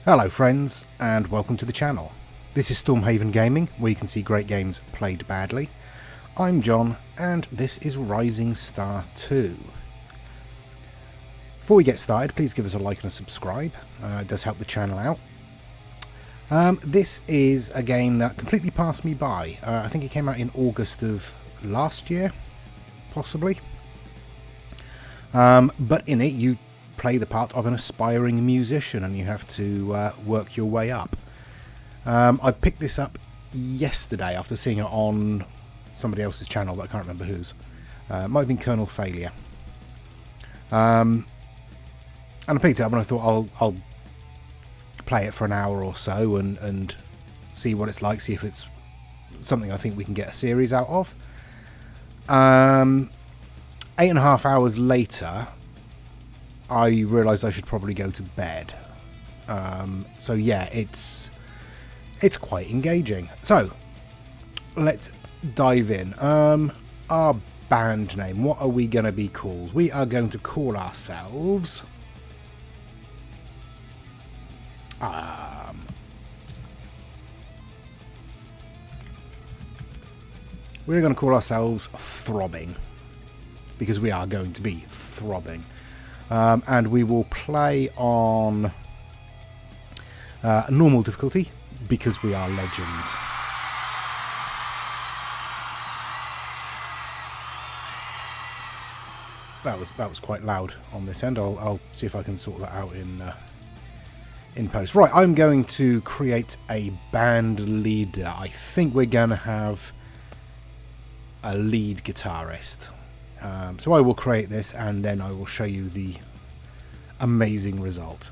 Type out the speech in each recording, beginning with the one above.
Hello friends, and welcome to the channel. This is Stormhaven Gaming, where you can see great games played badly. I'm John, and this is Rising Star 2. Before we get started, please give us a like and a subscribe. It does help the channel out. This is a game that completely passed me by. I think it came out in August of last year, possibly. But in it, you play the part of an aspiring musician and you have to work your way up. I picked this up yesterday after seeing it on somebody else's channel, but I can't remember whose. It might have been Colonel Failure. And I picked it up and I thought I'll play it for an hour or so and see what it's like, see if it's something I think we can get a series out of. 8.5 hours later, I realised I should probably go to bed. So yeah, it's quite engaging. So let's dive in. Our band name, what are we going to be called? We are going to call ourselves we're going to call ourselves Throbbing, because we are going to be throbbing. And we will play on normal difficulty because we are legends. That was quite loud on this end. I'll see if I can sort that out in post. Right, I'm going to create a band leader. I think we're going to have a lead guitarist. So I will create this and then I will show you the amazing result.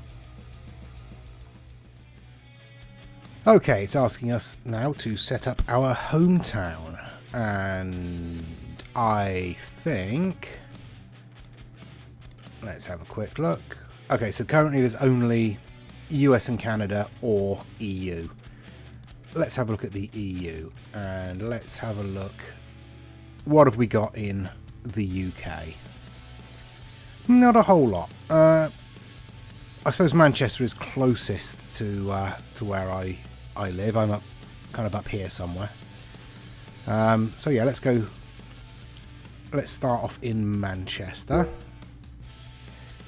Okay, it's asking us now to set up our hometown, and I think, let's have a quick look. Okay, so currently there's only US and Canada or EU. Let's have a look at the EU and let's have a look. What have we got in the UK? Not a whole lot. I suppose Manchester is closest to where I live. I'm kind of up here somewhere. So yeah, let's go. Let's start off in Manchester.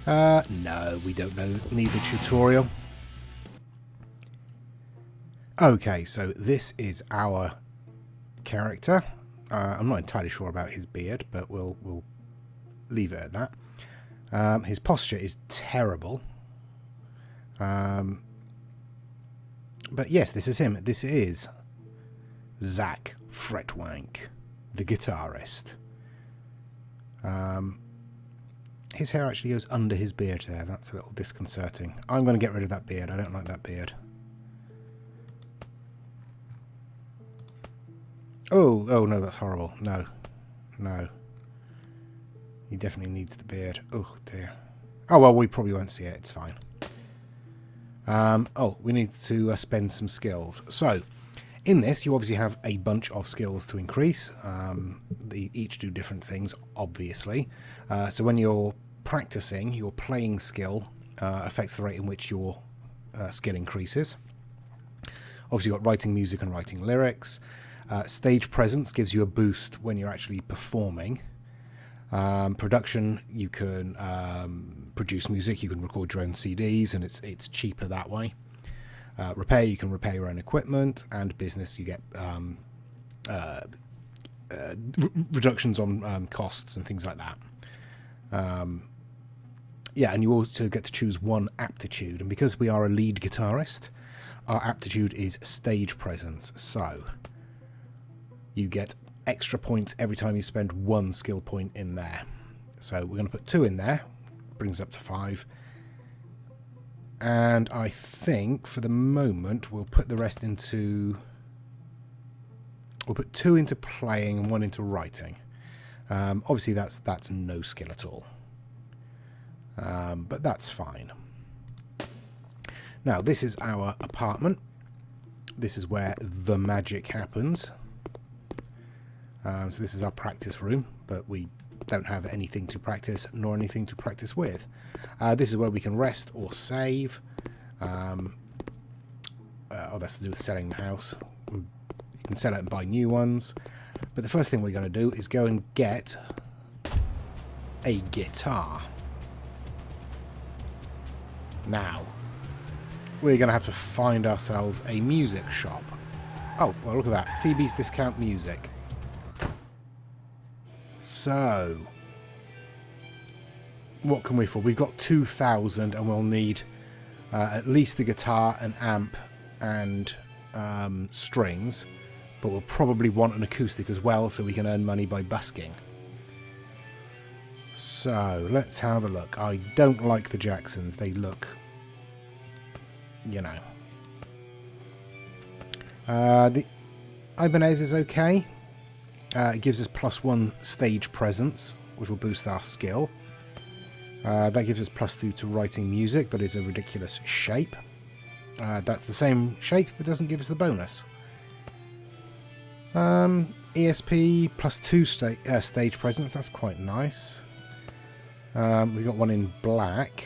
No, we don't need the tutorial. Okay, so this is our character. I'm not entirely sure about his beard, but we'll leave it at that. His posture is terrible. But yes, this is him. This is Zach Fretwank, the guitarist. His hair actually goes under his beard there. That's a little disconcerting. I'm going to get rid of that beard. I don't like that beard. Oh no, that's horrible. No. He definitely needs the beard. Oh dear. Oh well, we probably won't see it. It's fine. We need to spend some skills. So, in this, you obviously have a bunch of skills to increase. They each do different things, obviously. So when you're practicing, your playing skill affects the rate in which your skill increases. Obviously, you've got writing music and writing lyrics. Stage presence gives you a boost when you're actually performing. Production, you can produce music, you can record your own CDs, and it's cheaper that way. Repair, you can repair your own equipment, and business, you get reductions on costs and things like that. Yeah, and you also get to choose one aptitude, and because we are a lead guitarist, our aptitude is stage presence, so you get extra points every time you spend one skill point in there. So we're going to put 2 in there, brings up to 5. And I think for the moment we'll put the rest into... We'll put 2 into playing and 1 into writing. Obviously that's no skill at all. But that's fine. Now this is our apartment. This is where the magic happens. So this is our practice room, but we don't have anything to practice nor anything to practice with. This is where we can rest or save. Oh, that's to do with selling the house. You can sell it and buy new ones. But the first thing we're going to do is go and get a guitar. Now, we're going to have to find ourselves a music shop. Oh, well, look at that. Phoebe's Discount Music. So, what can we afford? We've got 2,000 and we'll need at least the guitar, an amp, and strings. But we'll probably want an acoustic as well so we can earn money by busking. So, let's have a look. I don't like the Jacksons. They look, you know. The Ibanez is okay. It gives us +1 stage presence, which will boost our skill. That gives us +2 to writing music, but is a ridiculous shape. That's the same shape, but doesn't give us the bonus. ESP +2 stage presence, that's quite nice. We've got one in black.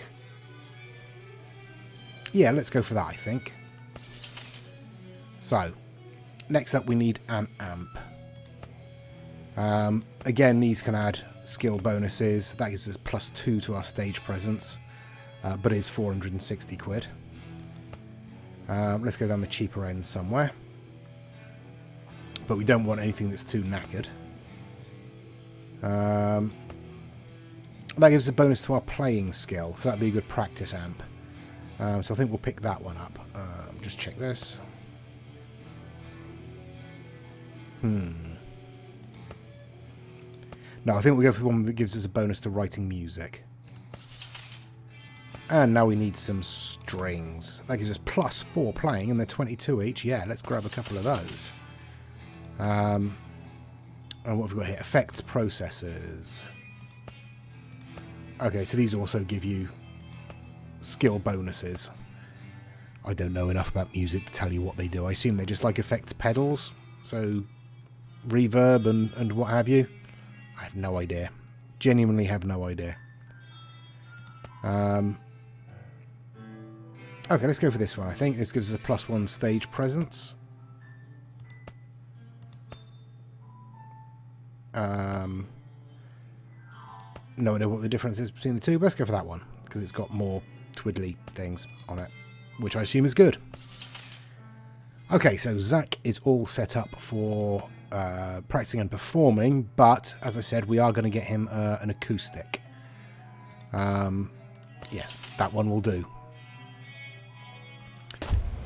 Yeah, let's go for that, I think. So, next up we need an amp. Again, these can add skill bonuses. That gives us +2 to our stage presence, but is 460 quid. Let's go down the cheaper end somewhere. But we don't want anything that's too knackered. That gives a bonus to our playing skill, so that'd be a good practice amp. So I think we'll pick that one up. Just check this. No, I think we'll go for the one that gives us a bonus to writing music. And now we need some strings. That gives us +4 playing, and they're 22 each. Yeah, let's grab a couple of those. And what have we got here? Effects processors. Okay, so these also give you skill bonuses. I don't know enough about music to tell you what they do. I assume they're just like effects pedals. So, reverb and what have you. I have no idea. Genuinely have no idea. Okay, let's go for this one. I think this gives us a +1 stage presence. No idea what the difference is between the two, but let's go for that one, because it's got more twiddly things on it, which I assume is good. Okay, so Zach is all set up for practicing and performing, but as I said, we are going to get him an acoustic. Yeah, that one will do.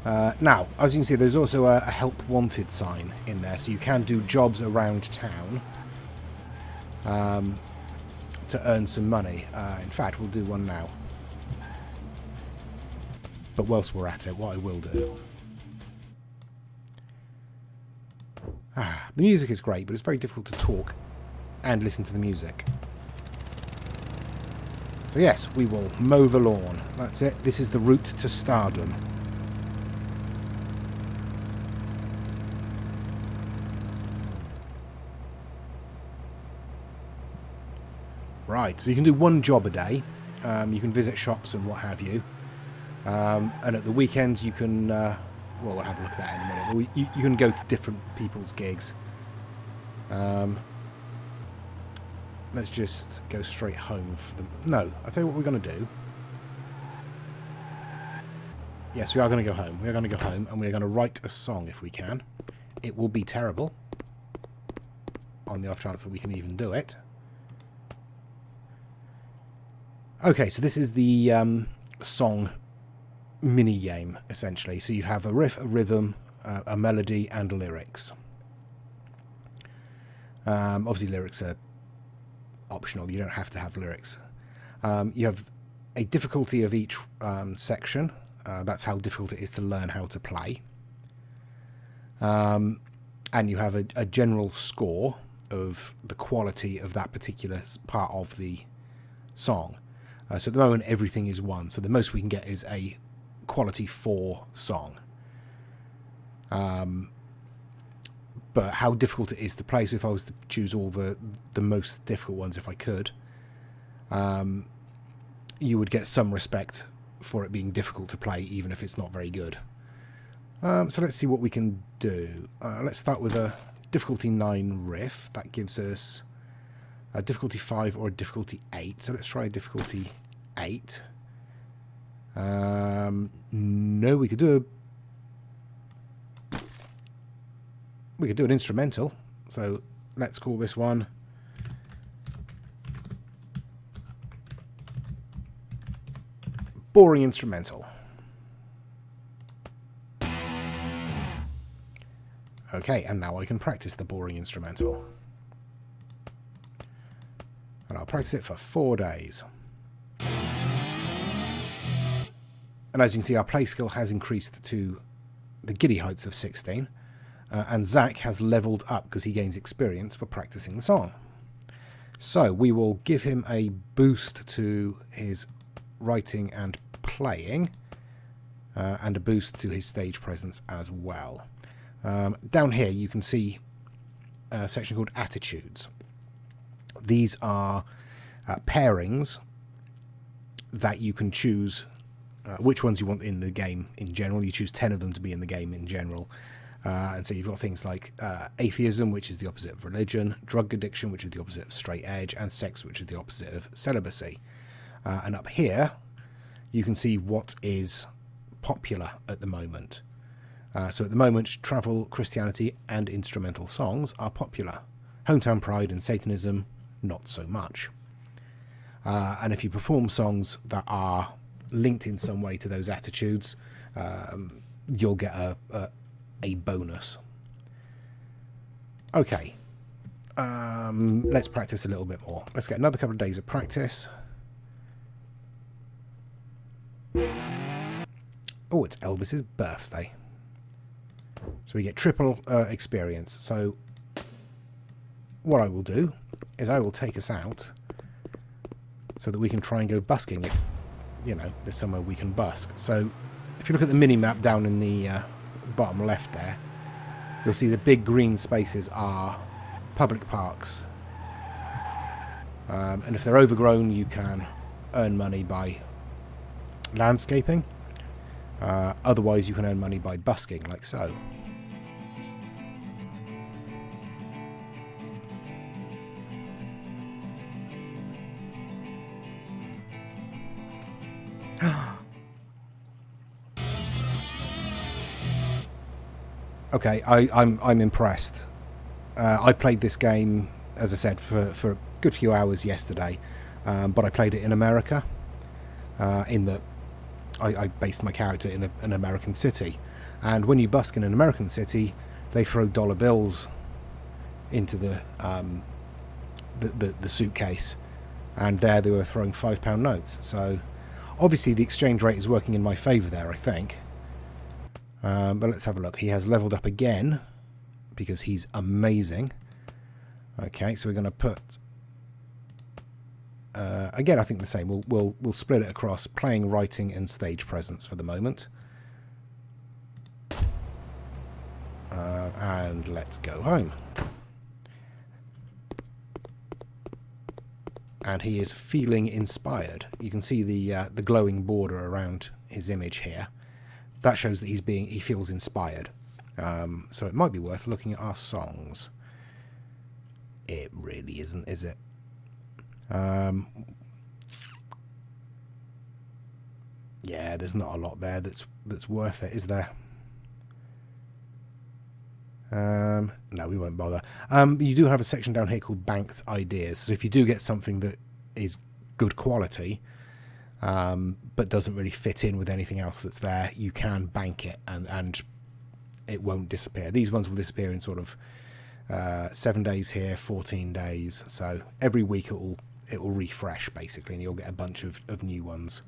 Now, as you can see, there's also a help wanted sign in there, so you can do jobs around town to earn some money. In fact, we'll do one now. But whilst we're at it, what I will do... the music is great, but it's very difficult to talk and listen to the music. So yes, we will mow the lawn. That's it. This is the route to stardom. Right, so you can do one job a day. You can visit shops and what have you. And at the weekends you can... well, we'll have a look at that in a minute. But you can go to different people's gigs. Let's just go straight home for them. No, I'll tell you what we're going to do. Yes, we are going to go home. We are going to go home and we're going to write a song if we can. It will be terrible. On the off chance that we can even do it. Okay, so this is the song mini game, essentially. So you have a riff, a rhythm, a melody, and lyrics. Obviously, lyrics are optional. You don't have to have lyrics. You have a difficulty of each section. That's how difficult it is to learn how to play. And you have a general score of the quality of that particular part of the song. So at the moment, everything is 1. So the most we can get is a quality 4 song. But how difficult it is to play, so if I was to choose all the most difficult ones, if I could, you would get some respect for it being difficult to play, even if it's not very good. So let's see what we can do. Let's start with a difficulty 9 riff. That gives us a difficulty 5 or a difficulty 8. So let's try a difficulty 8. No, we could do an instrumental. So let's call this one Boring Instrumental. Okay, and now I can practice the boring instrumental. And I'll practice it for 4 days. And as you can see, our play skill has increased to the giddy heights of 16. And Zach has leveled up because he gains experience for practicing the song. So we will give him a boost to his writing and playing. And a boost to his stage presence as well. Down here you can see a section called Attitudes. These are pairings that you can choose which ones you want in the game in general. You choose 10 of them to be in the game in general. And so you've got things like atheism, which is the opposite of religion, drug addiction, which is the opposite of straight edge, and sex, which is the opposite of celibacy. And up here you can see what is popular at the moment. So at the moment, travel, Christianity, and instrumental songs are popular. Hometown Pride and Satanism, not so much. And if you perform songs that are linked in some way to those attitudes, you'll get a bonus. Okay. Let's practice a little bit more. Let's get another couple of days of practice. Oh, it's Elvis's birthday. So we get triple experience. So what I will do is I will take us out so that we can try and go busking if, you know, there's somewhere we can busk. So if you look at the mini-map down in the bottom left there, you'll see the big green spaces are public parks. And if they're overgrown, you can earn money by landscaping. Otherwise, you can earn money by busking, like so. Okay, I'm impressed. I played this game, as I said, for a good few hours yesterday, but I played it in America. I based my character in an American city, and when you busk in an American city, they throw dollar bills into the suitcase, and there they were throwing £5 notes. So obviously the exchange rate is working in my favour there, I think. But let's have a look. He has leveled up again because he's amazing. Okay, so we're going to put again, I think the same. We'll split it across playing, writing, and stage presence for the moment. And let's go home. And he is feeling inspired. You can see the glowing border around his image here. That shows that he feels inspired. So it might be worth looking at our songs. It really isn't, is it? Yeah, there's not a lot there that's worth it, is there? No, we won't bother. You do have a section down here called Banked Ideas. So if you do get something that is good quality, but doesn't really fit in with anything else that's there, you can bank it, and it won't disappear. These ones will disappear in sort of 7 days here, 14 days. So every week it will refresh basically, and you'll get a bunch of new ones.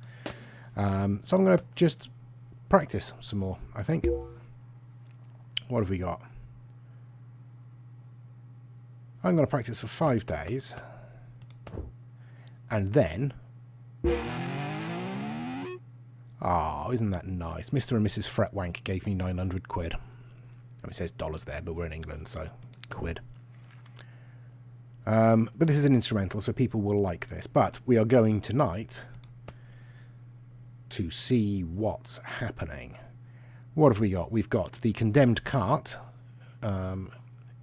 So I'm going to just practice some more, I think. What have we got? I'm going to practice for 5 days, and then, oh, isn't that nice? Mr. and Mrs. Fretwank gave me 900 quid. I mean, it says dollars there, but we're in England, so quid. But this is an instrumental, so people will like this. But we are going tonight to see what's happening. What have we got? We've got the Condemned Cart,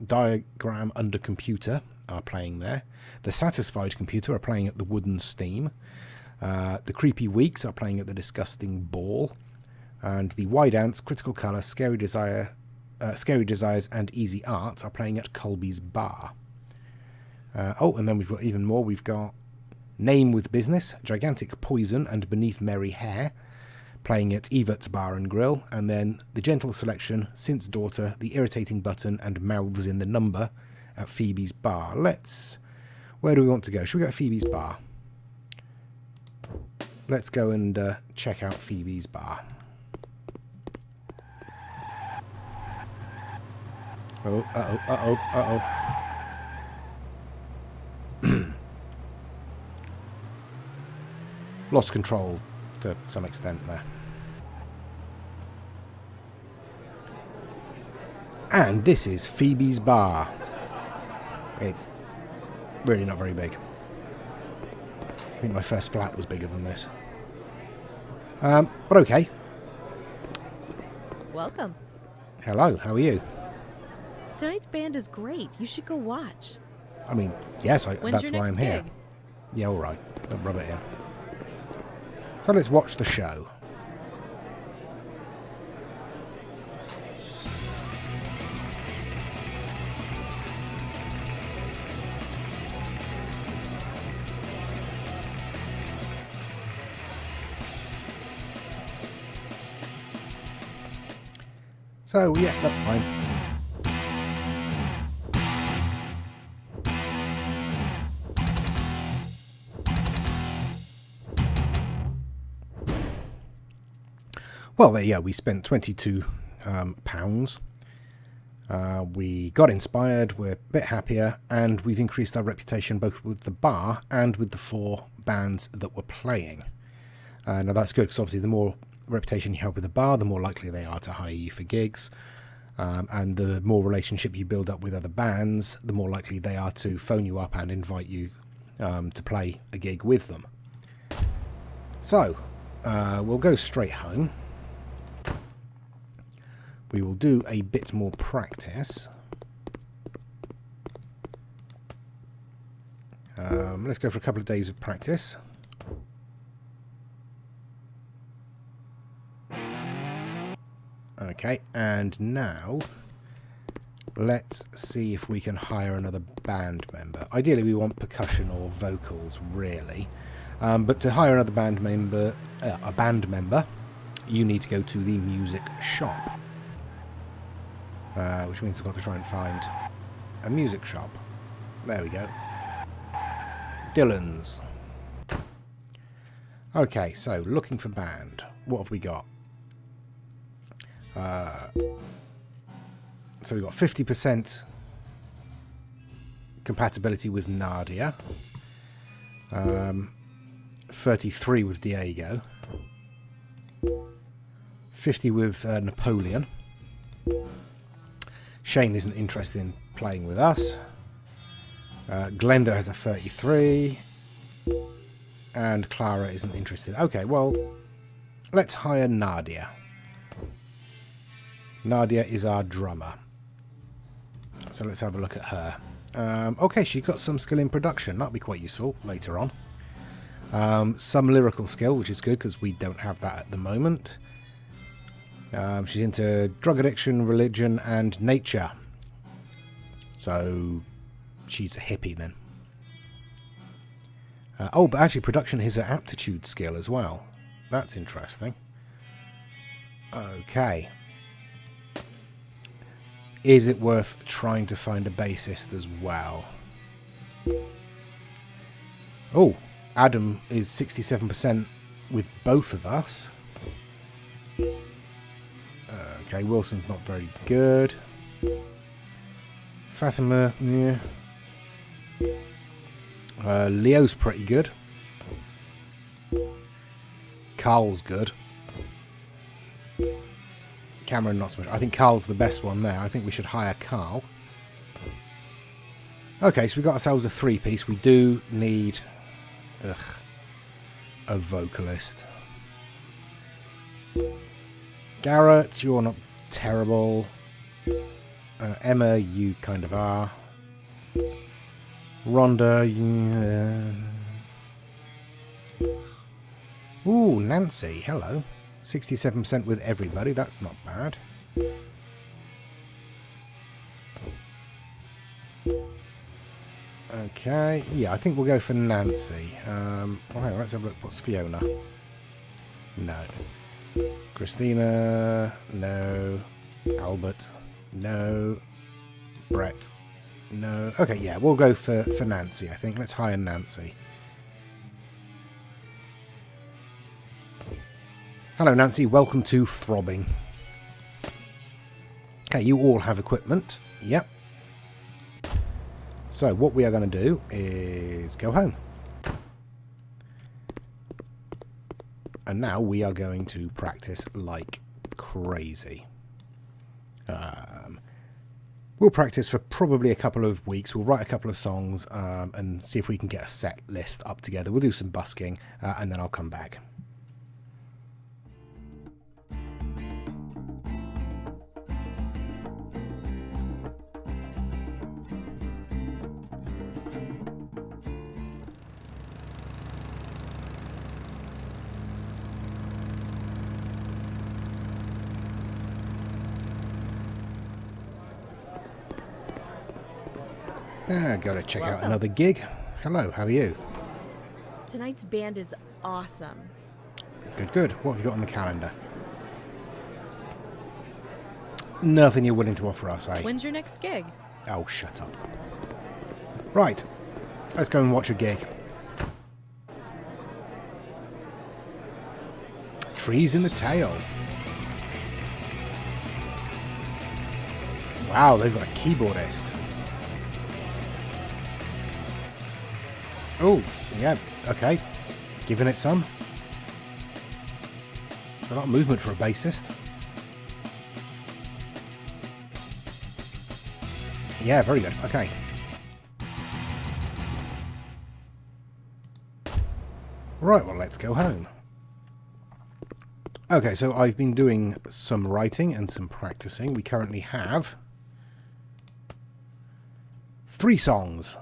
Diagram Under Computer are playing there. The Satisfied Computer are playing at the Wooden Steam. The Creepy Weeks are playing at the Disgusting Ball. And the Wide Ants, Critical Colour, Scary Desires and Easy Art are playing at Colby's Bar. And then we've got even more. We've got Name with Business, Gigantic Poison and Beneath Merry Hair playing at Evert's Bar and Grill. And then The Gentle Selection, Sin's Daughter, The Irritating Button and Mouths in the Number at Phoebe's Bar. Where do we want to go? Should we go to Phoebe's Bar? Let's go and check out Phoebe's Bar. Oh, uh-oh. Lost control to some extent there. And this is Phoebe's Bar. It's really not very big. I think my first flat was bigger than this. But okay. Welcome. Hello, how are you? Tonight's band is great. You should go watch. I mean, yes, When's that's your why next I'm here. gig? Yeah, all right. Don't rub it in. So let's watch the show. So, yeah, that's fine. Well, there you go. We spent £22. We got inspired. We're a bit happier. And we've increased our reputation both with the bar and with the 4 bands that were playing. Now, that's good because obviously the more reputation you have with the bar, the more likely they are to hire you for gigs. And the more relationship you build up with other bands, the more likely they are to phone you up and invite you to play a gig with them. So, we'll go straight home. We will do a bit more practice. Let's go for a couple of days of practice. Okay, and now let's see if we can hire another band member. Ideally, we want percussion or vocals, really. But to hire another band member, you need to go to the music shop. Which means I've got to try and find a music shop. There we go. Dylan's. Okay, so looking for band. What have we got? So we've got 50% compatibility with Nadia. 33 with Diego. 50 with Napoleon. Shane isn't interested in playing with us. Glenda has a 33. And Clara isn't interested. Okay, well, let's hire Nadia. Nadia is our drummer. So let's have a look at her. Okay, she's got some skill in production. That'll be quite useful later on. Some lyrical skill, which is good because we don't have that at the moment. She's into drug addiction, religion, and nature. So she's a hippie then. But actually production is her aptitude skill as well. That's interesting. Okay. Is it worth trying to find a bassist as well? Oh, Adam is 67% with both of us. Okay, Wilson's not very good. Fatima, yeah. Leo's pretty good. Carl's good. Cameron, not so much. I think Carl's the best one there. I think we should hire Carl. Okay, so we got ourselves a 3-piece. We do need a vocalist. Garrett, you're not terrible. Emma, you kind of are. Rhonda, Ooh, Nancy, hello. 67% with everybody, that's not bad. Okay, yeah, I think we'll go for Nancy. Well, hang on, let's have a look. What's Fiona? No. Christina, no. Albert, no. Brett, no. Okay, yeah, we'll go for Nancy, I think. Let's hire Nancy. Hello, Nancy. Welcome to Throbbing. Okay, you all have equipment. Yep. So what we are going to do is go home. And now we are going to practice like crazy. We'll practice for probably a couple of weeks. We'll write a couple of songs and see if we can get a set list up together. We'll do some busking and then I'll come back. Gotta check out another gig. Hello, how are you? Tonight's band is awesome. Good, good. What have you got on the calendar? Nothing you're willing to offer us, eh? When's your next gig? Oh, shut up. Right, let's go and watch a gig. Trees in the Tail. Wow, they've got a keyboardist. Oh, yeah, okay. Giving it some. It's a lot of movement for a bassist. Yeah, very good. Okay. Right, well, let's go home. Okay, so I've been doing some writing and some practicing. We currently have 3 songs.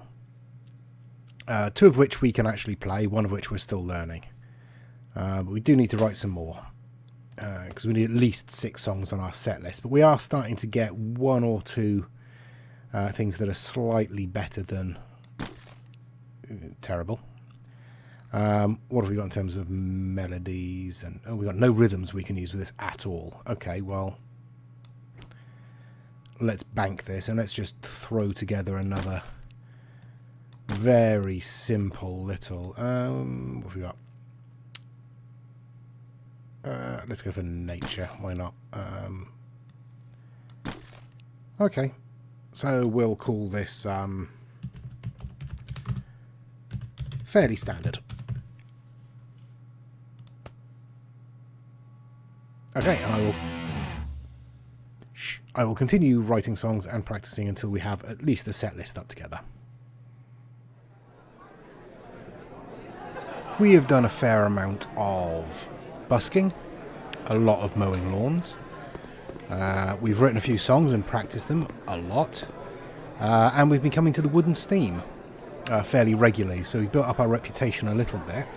2 of which we can actually play, 1 of which we're still learning. But we do need to write some more. Because we need at least 6 songs on our set list. But we are starting to get 1 or 2 things that are slightly better than terrible. What have we got in terms of melodies? And we've got no rhythms we can use with this at all. Okay, well, let's bank this and let's just throw together another very simple little what have we got? Let's go for nature, why not? Okay, so we'll call this fairly standard. Okay, and I will continue writing songs and practicing until we have at least the set list up together. We have done a fair amount of busking, a lot of mowing lawns. We've written a few songs and practiced them a lot. And we've been coming to the Wooden Steam fairly regularly, so we've built up our reputation a little bit.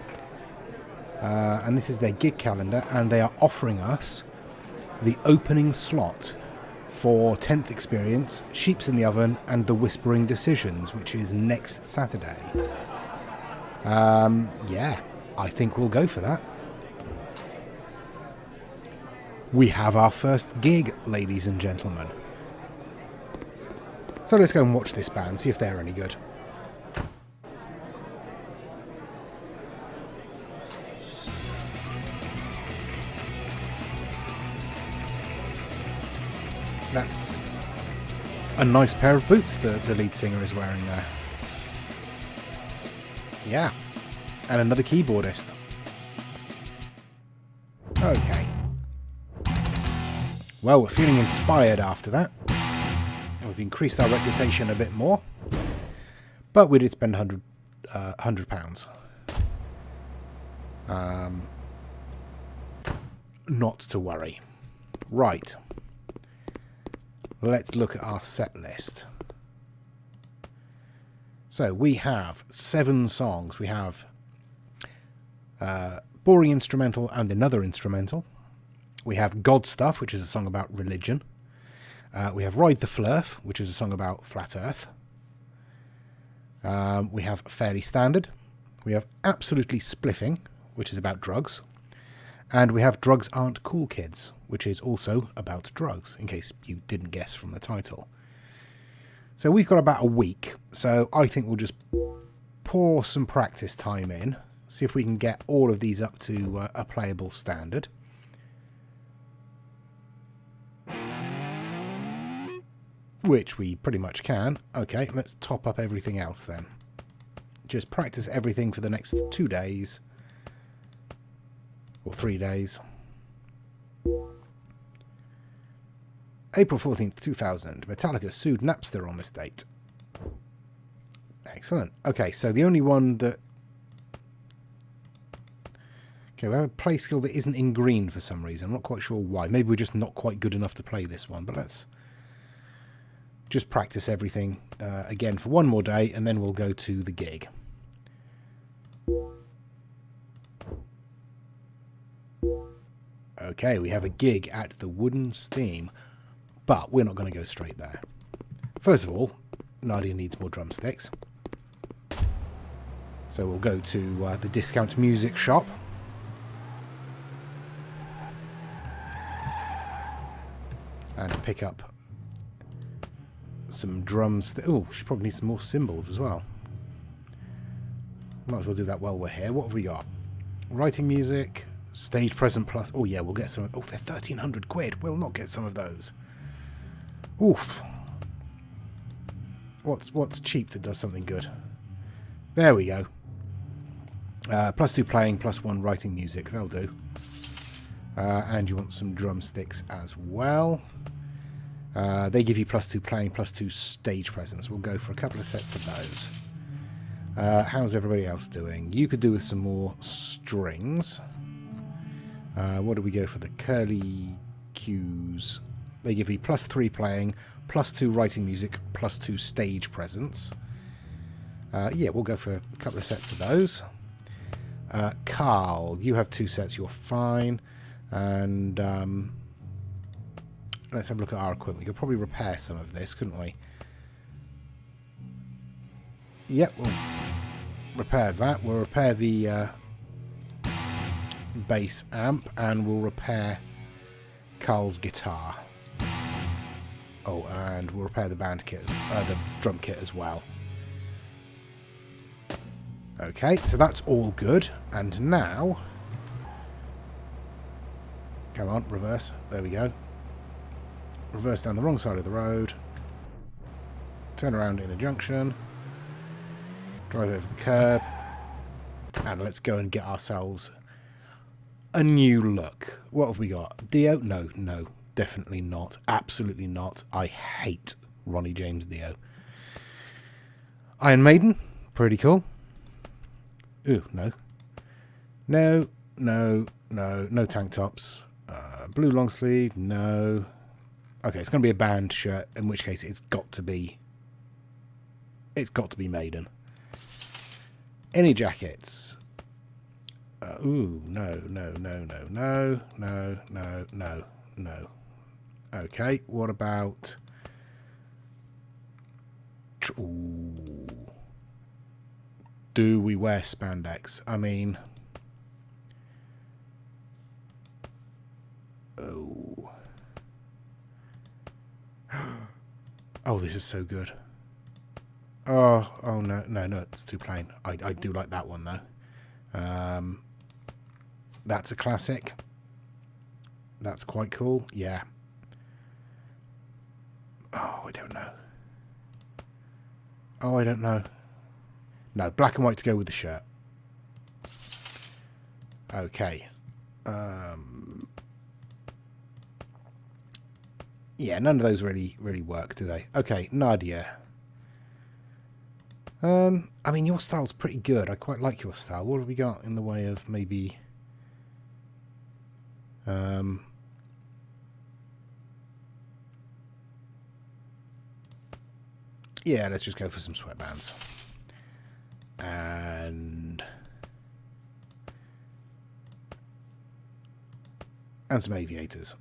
And this is their gig calendar, and they are offering us the opening slot for 10th Experience, Sheep's in the Oven, and The Whispering Decisions, which is next Saturday. Yeah, I think we'll go for that. We have our first gig, ladies and gentlemen. So let's go and watch this band, see if they're any good. That's a nice pair of boots the lead singer is wearing there. Yeah. And another keyboardist. Okay. Well, we're feeling inspired after that. We've increased our reputation a bit more. But we did spend £100. Not to worry. Right. Let's look at our set list. So we have 7 songs. We have Boring Instrumental and Another Instrumental. We have God Stuff, which is a song about religion. We have Ride the Flurf, which is a song about Flat Earth. We have Fairly Standard. We have Absolutely Spliffing, which is about drugs. And we have Drugs Aren't Cool Kids, which is also about drugs, in case you didn't guess from the title. So we've got about a week, so I think we'll just pour some practice time in, see if we can get all of these up to a playable standard. Which we pretty much can. Okay, let's top up everything else then. Just practice everything for the next 2 days. Or 3 days. April 14th, 2000. Metallica sued Napster on this date. Excellent. Okay, so the only one that... Okay, we have a play skill that isn't in green for some reason. I'm not quite sure why. Maybe we're just not quite good enough to play this one. But let's just practice everything again for one more day, and then we'll go to the gig. Okay, we have a gig at the Wooden Steam, but we're not going to go straight there. First of all, Nadia needs more drumsticks. So we'll go to the Discount Music Shop. And pick up some drums. Oh, she probably needs some more cymbals as well. Might as well do that while we're here. What have we got? Writing music, stage present plus. Oh yeah, we'll get some. Oh, they're 1,300 quid. We'll not get some of those. Oof. What's cheap that does something good? There we go. +2 playing, +1 writing music. They'll do. And you want some drumsticks as well. They give you +2 playing, +2 stage presence. We'll go for a couple of sets of those. How's everybody else doing? You could do with some more strings. What do we go for? The curly cues. They give you +3 playing, +2 writing music, +2 stage presence. Yeah, we'll go for a couple of sets of those. Carl, you have 2 sets. You're fine. And let's have a look at our equipment. We could probably repair some of this, couldn't we? Yep, we'll repair that. We'll repair the bass amp, and we'll repair Carl's guitar. Oh, and we'll repair the band kit, the drum kit as well. Okay, so that's all good. And now... Come on, reverse. There we go. Reverse down the wrong side of the road. Turn around in a junction. Drive over the curb. And let's go and get ourselves a new look. What have we got? Dio? No, no. Definitely not. Absolutely not. I hate Ronnie James Dio. Iron Maiden? Pretty cool. Ooh, no. No, no, no. No tank tops. Blue long sleeve? No. Okay, it's going to be a band shirt, in which case it's got to be Maiden. Any jackets? Ooh, no, no, no, no, no, no, no, no, no. Okay, what about... Ooh. Do we wear spandex? I mean... Oh. Oh, this is so good. Oh, oh no, no, no, it's too plain. I do like that one though. That's a classic. That's quite cool. Yeah. Oh, I don't know. Oh, I don't know. No, black and white to go with the shirt. Okay. Yeah, none of those really work, do they? Okay, Nadia. I mean, your style's pretty good. I quite like your style. What have we got in the way of maybe... Yeah, let's just go for some sweatbands. And some aviators.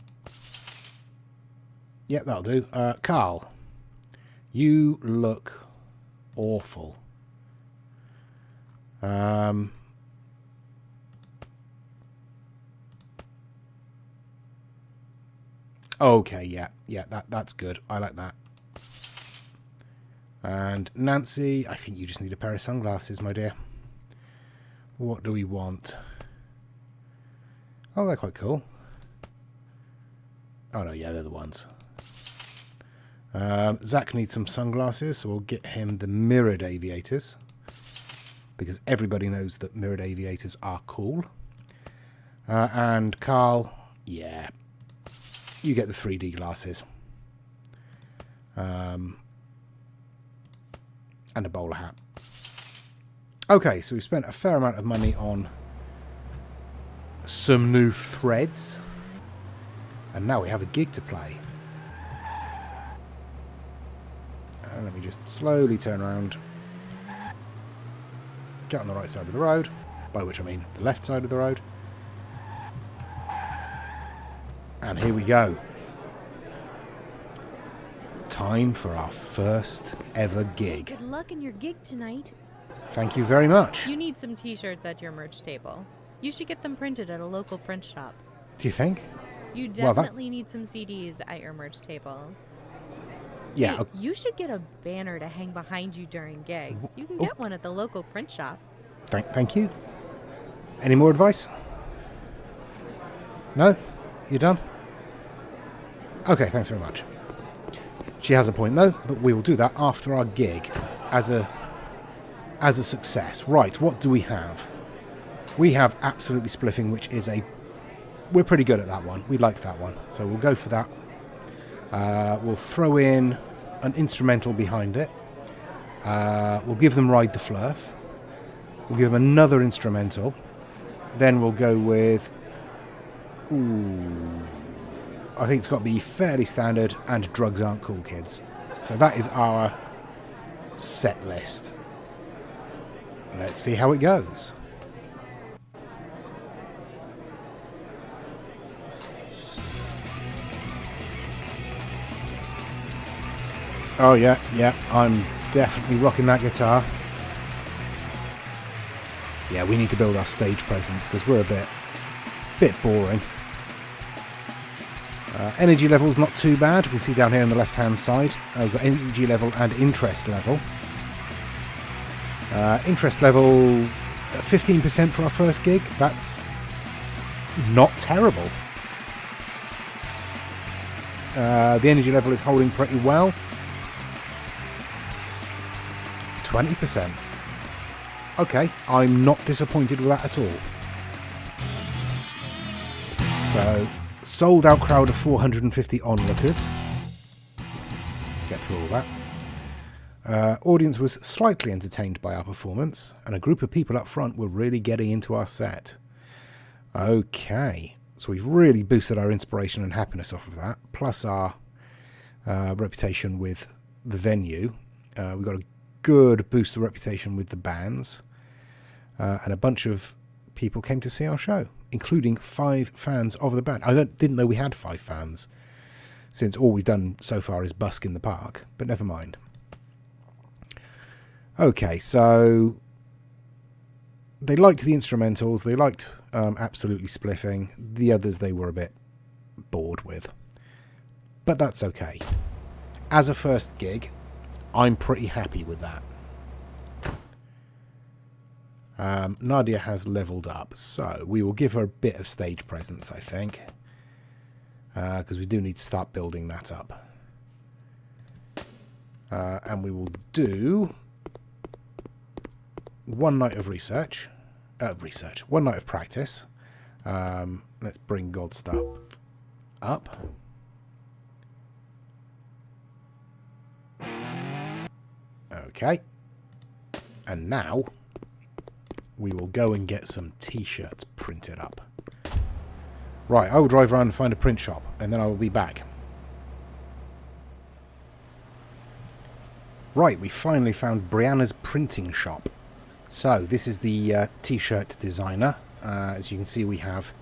Yep, that'll do. Carl, you look awful. Okay, yeah, that's good. I like that. And Nancy, I think you just need a pair of sunglasses, my dear. What do we want? Oh, they're quite cool. Oh no, yeah, they're the ones. Zach needs some sunglasses, so we'll get him the mirrored aviators. Because everybody knows that mirrored aviators are cool. And Carl, yeah, you get the 3D glasses. And a bowler hat. Okay, so we've spent a fair amount of money on some new threads. And now we have a gig to play. And let me just slowly turn around. Get on the right side of the road. By which I mean the left side of the road. And here we go. Time for our first ever gig. Good luck in your gig tonight. Thank you very much. You need some t-shirts at your merch table. You should get them printed at a local print shop. Do you think? You definitely need some CDs at your merch table. Yeah. Hey, you should get a banner to hang behind you during gigs. You can get one at the local print shop. Thank you. Any more advice? No? You done? Okay, thanks very much. She has a point though, but we will do that after our gig as a success. Right, what do we have? We have Absolutely Spliffing, which is we're pretty good at that one. We like that one, so we'll go for that. We'll throw in an instrumental behind it. We'll give them Ride the Flurf. We'll give them another instrumental. Then we'll go with... I think it's got to be fairly standard and Drugs Aren't Cool Kids. So that is our set list. Let's see how it goes. Oh yeah, I'm definitely rocking that guitar. Yeah, we need to build our stage presence because we're a bit boring. Energy level's not too bad. We can see down here on the left hand side we've got energy level and interest level. Interest level 15% for our first gig. That's not terrible. The energy level is holding pretty well. 20%. Okay, I'm not disappointed with that at all. So, sold out crowd of 450 onlookers. Let's get through all that. Audience was slightly entertained by our performance, and a group of people up front were really getting into our set. Okay, so we've really boosted our inspiration and happiness off of that, plus our reputation with the venue. We've got a good boost of reputation with the bands, and a bunch of people came to see our show, including 5 fans of the band. I didn't know we had 5 fans, since all we've done so far is busk in the park, but never mind. Okay, so they liked the instrumentals, they liked Absolutely Spliffing. The others they were a bit bored with, but that's okay. As a first gig, I'm pretty happy with that. Nadia has leveled up, so we will give her a bit of stage presence, I think, because we do need to start building that up. And we will do 1 night of one night of practice. Let's bring Godstuff up. Okay, and now we will go and get some t-shirts printed up. Right, I will drive around and find a print shop, and then I will be back. Right, we finally found Brianna's printing shop. So this is the t-shirt designer. As you can see, we have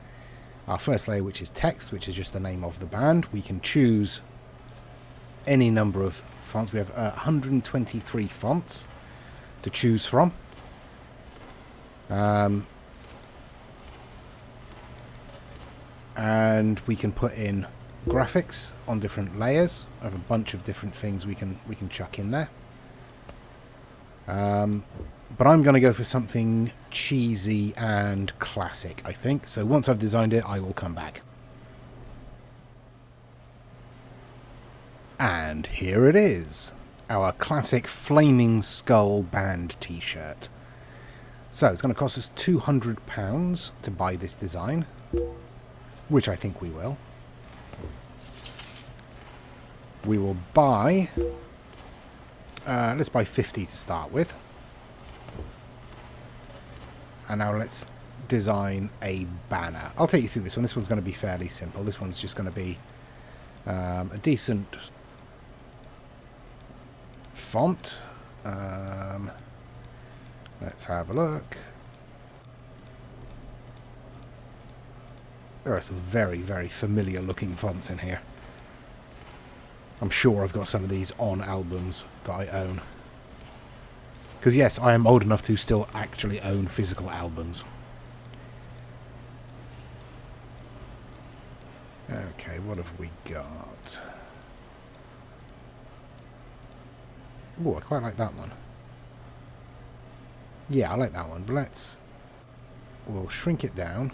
our first layer, which is text, which is just the name of the band. We can choose any number of fonts. We have 123 fonts to choose from. And we can put in graphics on different layers. I have a bunch of different things we can chuck in there. But I'm going to go for something cheesy and classic, I think. So once I've designed it, I will come back. And here it is. Our classic Flaming Skull band t-shirt. So it's going to cost us £200 to buy this design, which I think we will. We will buy... let's buy 50 to start with. And now let's design a banner. I'll take you through this one. This one's going to be fairly simple. This one's just going to be a decent font. Let's have a look. There are some very, very familiar looking fonts in here. I'm sure I've got some of these on albums that I own. Because yes, I am old enough to still actually own physical albums. Okay, what have we got? Oh, I quite like that one. Yeah, I like that one. But we'll shrink it down.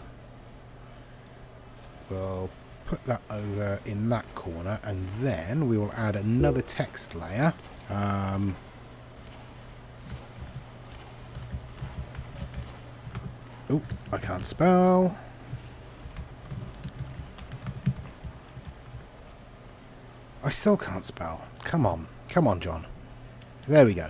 We'll put that over in that corner, and then we will add another text layer. Oh, I can't spell. I still can't spell. Come on. Come on, John. There we go.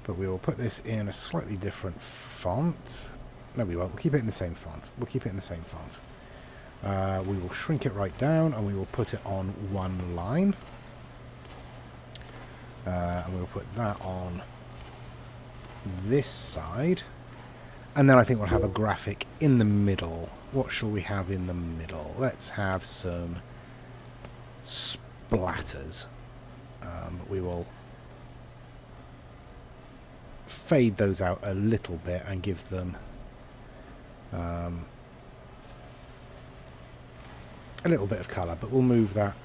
But we will put this in a slightly different font. No, we won't. We'll keep it in the same font. We'll keep it in the same font. We will shrink it right down, and we will put it on one line. And we'll put that on this side. And then I think we'll have a graphic in the middle. What shall we have in the middle? Let's have some splatters. But we will fade those out a little bit and give them a little bit of colour. But we'll move that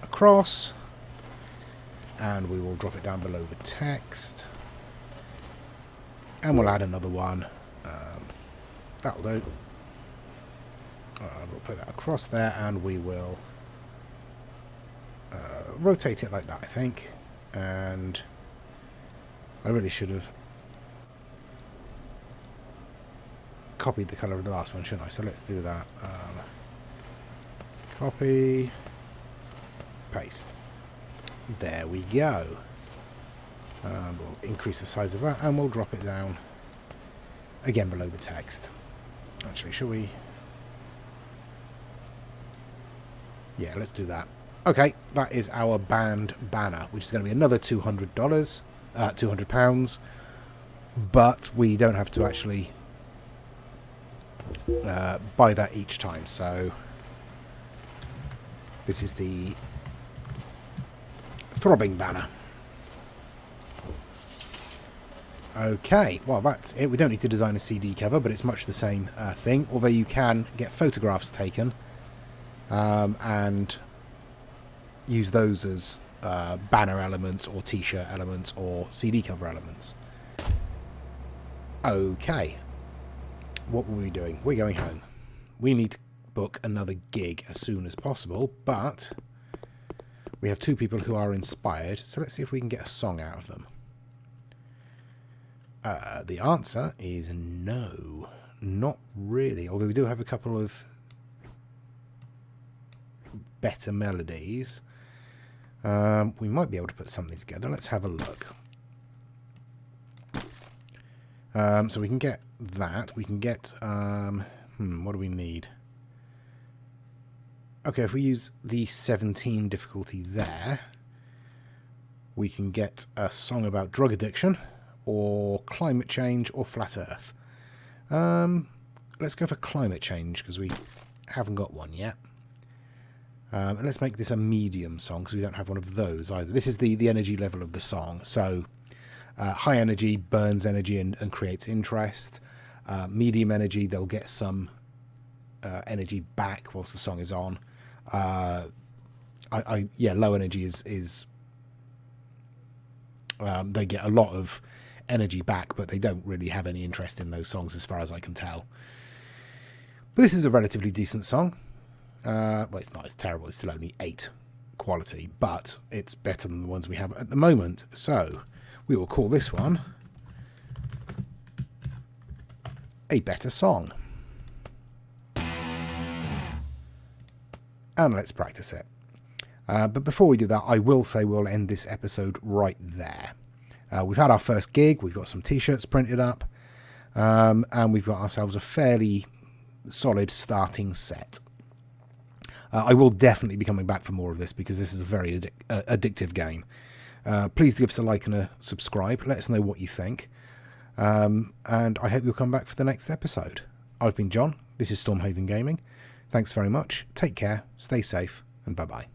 across. And we will drop it down below the text. And we'll add another one. That'll do. We'll put that across there, and we will rotate it like that, I think. And I really should have copied the colour of the last one, shouldn't I? So let's do that. Copy. Paste. There we go. We'll increase the size of that, and we'll drop it down again below the text. Actually, shall we? Yeah, let's do that. Okay, that is our band banner, which is going to be another £200, £200, but we don't have to actually buy that each time. So this is the throbbing banner. Okay, well that's it. We don't need to design a CD cover, but it's much the same thing, although you can get photographs taken and use those as banner elements or t-shirt elements or CD cover elements. Okay, what were we doing? We're going home. We need to book another gig as soon as possible, but we have two people who are inspired, so let's see if we can get a song out of them. The answer is no, not really, although we do have a couple of better melodies. We might be able to put something together. Let's have a look. So we can get that. We can get... what do we need? Okay, if we use the 17 difficulty there, we can get a song about drug addiction, or climate change, or flat earth. Let's go for climate change, because we haven't got one yet. And let's make this a medium song, because we don't have one of those either. This is the energy level of the song. So high energy burns energy and creates interest. Medium energy, they'll get some energy back whilst the song is on. Low energy is they get a lot of energy back, but they don't really have any interest in those songs as far as I can tell. But this is a relatively decent song. Well, it's not as terrible. It's still only 8 quality, but it's better than the ones we have at the moment. So we will call this one a better song. And let's practice it. But before we do that, I will say we'll end this episode right there. We've had our first gig. We've got some t-shirts printed up. And we've got ourselves a fairly solid starting set. I will definitely be coming back for more of this, because this is a very addictive game. Please give us a like and a subscribe. Let us know what you think. And I hope you'll come back for the next episode. I've been John. This is Stormhaven Gaming. Thanks very much. Take care. Stay safe. And bye-bye.